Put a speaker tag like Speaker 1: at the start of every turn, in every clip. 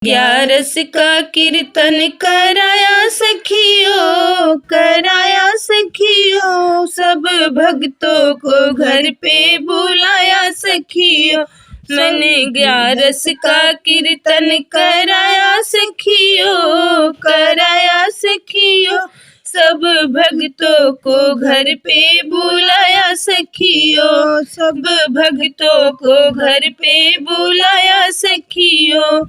Speaker 1: ग्यारस का कीर्तन कराया सखियों, कराया सखियों, सब भक्तों को घर पे बुलाया सखियों। मैंने ग्यारस का कीर्तन कराया सखियों, कराया सखियों, सब भक्तों को घर पे बुलाया सखियों, सब भक्तों को घर पे बुलाया सखियों।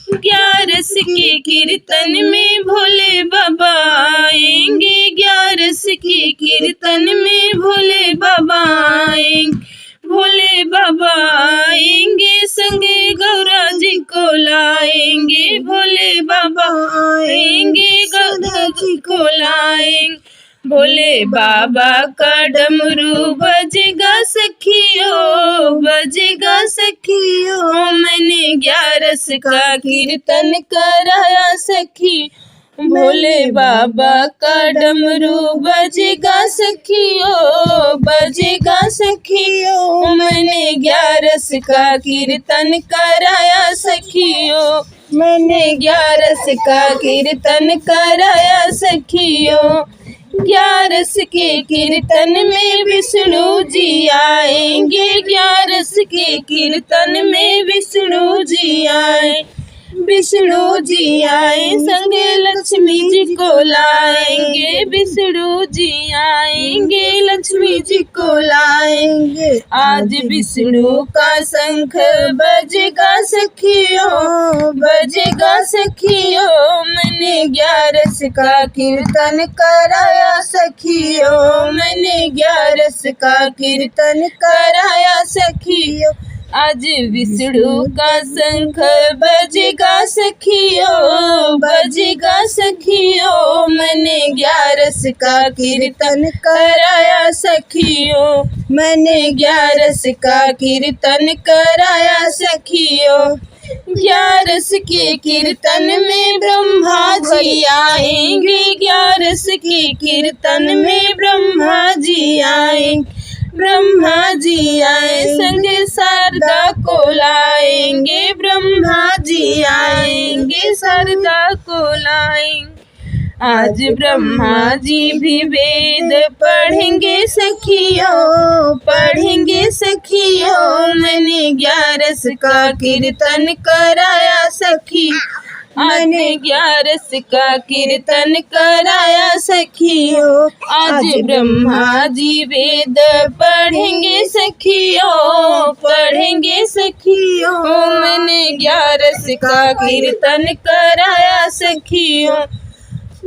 Speaker 1: ग्यारस के कीर्तन में भोले बाबा आएंगे, ग्यारस के कीर्तन में भोले बाबा आएंगे, भोले बाबा आएंगे, संगे गौरा जी को लाएंगे, भोले बाबा आएंगे, गौरा जी को लाएंगे। भोले बाबा का डमरू बजेगा सखियों, बजेगा सखियों, मैंने ग्यारस का कीर्तन कराया सखी। भोले बाबा का डमरू बजेगा सखियों, बजेगा सखियों, मैंने ग्यारस का कीर्तन कराया सखियों, मैंने ग्यारस का कीर्तन कराया सखियों। ग्यारस के कीर्तन में विष्णु जी आएंगे, ग्यारस के कीर्तन में विष्णु जी आए, विष्णु जी आए, संगे लक्ष्मी जी को लाएंगे, विष्णु जी आएंगे, लक्ष्मी जी को लाएंगे। आज विष्णु का शंख बजेगा सखियों, बजेगा सखियों, मैंने ग्यारस का कीर्तन कराया सखियों, मैंने ग्यारस का कीर्तन कराया सखियों। आज विष्णु का शंख बजेगा सखियों, बजेगा सखियों, मैंने ग्यारस का कीर्तन कराया सखियों, मैंने ग्यारस का कीर्तन कराया सखियों। ग्यारस के कीर्तन में ब्रह्मा जी आएंगे, ग्यारस के कीर्तन में ब्रह्मा जी आएंगे, ब्रह्मा जी आए, संगे शारदा को लाएंगे, ब्रह्मा जी आएंगे, शारदा को लाएंगे। आज ब्रह्मा जी भी वेद पढ़ेंगे सखियों, पढ़ेंगे सखियों, मैंने ग्यारस का कीर्तन कराया सखी, मैंने ग्यारस का कीर्तन कराया सखियों। आज ब्रह्मा जी वेद पढ़ेंगे सखियों, पढ़ेंगे सखियों, मैंने ग्यारस का कीर्तन कराया सखियों।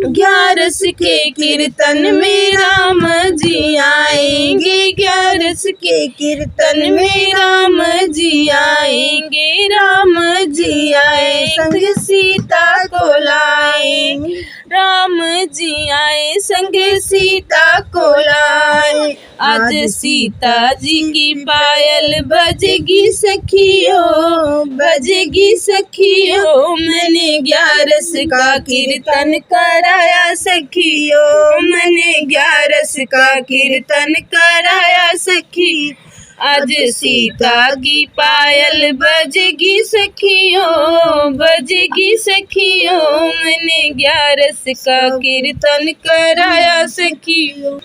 Speaker 1: ग्यारस के कीर्तन में राम जी आएंगे, ग्यारस के कीर्तन में राम जी आएंगे, राम जी आए, संग सीता को लाएंगे, राम जी आए, संग सीता को लाए। आज सीता जी की पायल बजेगी सखियों, बजेगी सखियों, मैंने ग्यारस का कीर्तन कराया सखियों, मैंने ग्यारस का कीर्तन कराया सखी। आज सीता की पायल बजेगी सखियों, बजेगी सखियों, मैंने ग्यारस का कीर्तन कराया सखियों।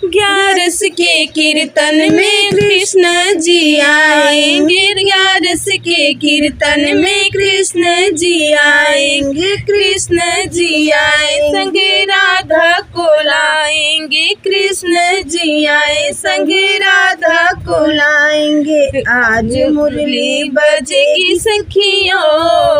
Speaker 1: ग्यारस के कीर्तन में कृष्ण जी आएंगे, ग्यारस के कीर्तन में कृष्ण जी आएंगे, कृष्ण जी आए, संगे राधा को लाएंगे, कृष्ण जी आए, संगे राधा को लाएंगे। आज मुरली बजेगी सखियों,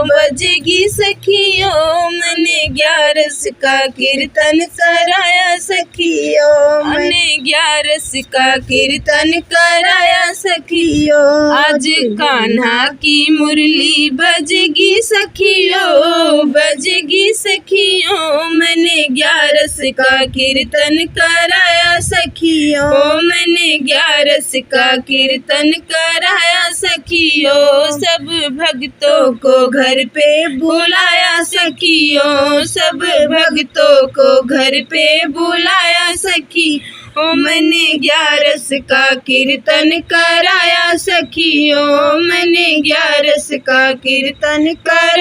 Speaker 1: बजेगी सखियों, मैंने ग्यारस का कीर्तन कराया सखियों, मैंने ग्यारस का कीर्तन कराया सखियों। आज कान्हा की मुरली बजेगी सखियों, बजेगी सखियों, मैंने ग्यारस का कीर्तन कराया सखियों, मैंने ग्यारस का कीर्तन कराया सखियों। सब भक्तों को घर पे बुलाया सखियों, सब भक्तों को घर पे बुलाया सखी। ओ मैंने ग्यारस का कीर्तन कराया सखियों, मैंने ग्यारस का कीर्तन करा।